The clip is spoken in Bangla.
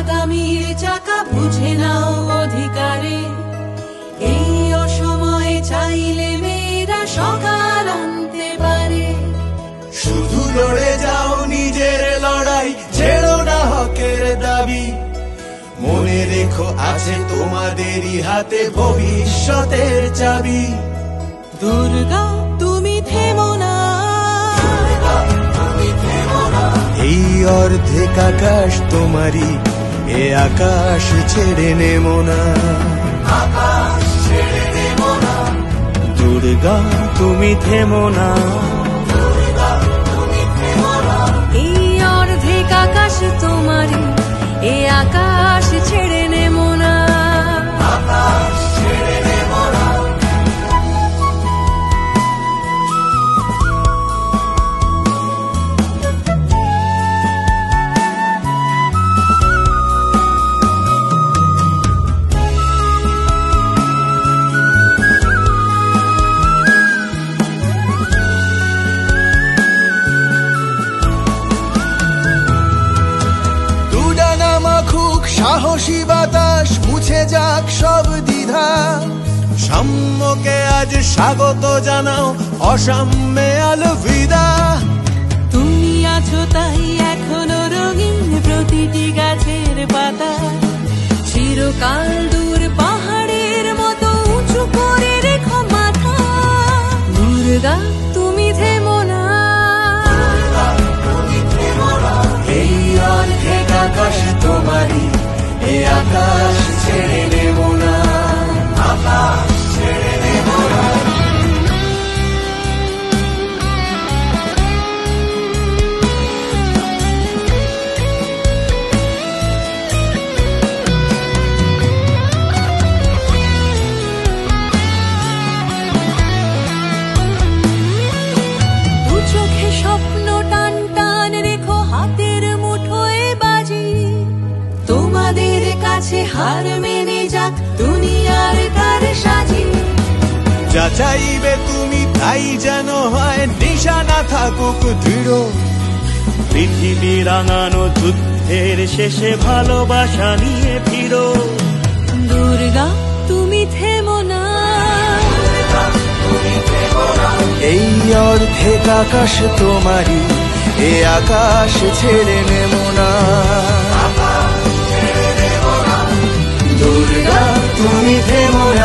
আগামীর চাকা বুঝে নাও অধিকারে। এই অসময়ে চাইলে মেয়েরা সকাল আনতে পারে। শুধু লড়ে যাও নিজের লড়াই, ছেড়ো না হকের দাবি। মনে রেখো আছে তোমাদেরই হাতে ভবিষ্যতের চাবি। দুর্গা তুমি থেমো না, এই অর্ধেক আকাশ তোমারই, এ আকাশ ছেড়ে নেমো না। দুর্গা তুমি থেমো না। এই অর্ধেক আকাশ তোমারই, এ আকাশ ছেড়ে নেমো না। সাহসী বাতাস মুছে যাক সব দ্বিধা। সাম্যকে আজ স্বাগত জানাও, অসাম্যে আলবিদা। তুমি আছো তাই এখনো রঙিন প্রতিটি গাছের পাতা। চিরকাল দূর পাহাড়ের মতো উঁচু করে রেখো মাথা। দুর্গা তুমি থেমো না, এই অর্ধেক আকাশ তোমারই, এ আকাশ ছেড়ে নেবো না। আকাশ ছেড়ে নেবো না। দু চোখে স্বপ্ন টান টান রেখো, হাতের মুঠোয় বাজি। তোমাদের কাছে হার মেনে যাক দুনিয়ার কার সাজি। যা চাইবে তুমি তাই যেন হয়, নিশানা থাকুক দৃঢ়। পৃথিবী রাঙানো যুদ্ধের শেষে ভালোবাসা নিয়ে ফিরো। দুর্গা তুমি থেমো না, এই অর্ধেক আকাশ তোমারই, এ আকাশ ছেড়ে নেবো না। দুর্গা তুমি থেমো না।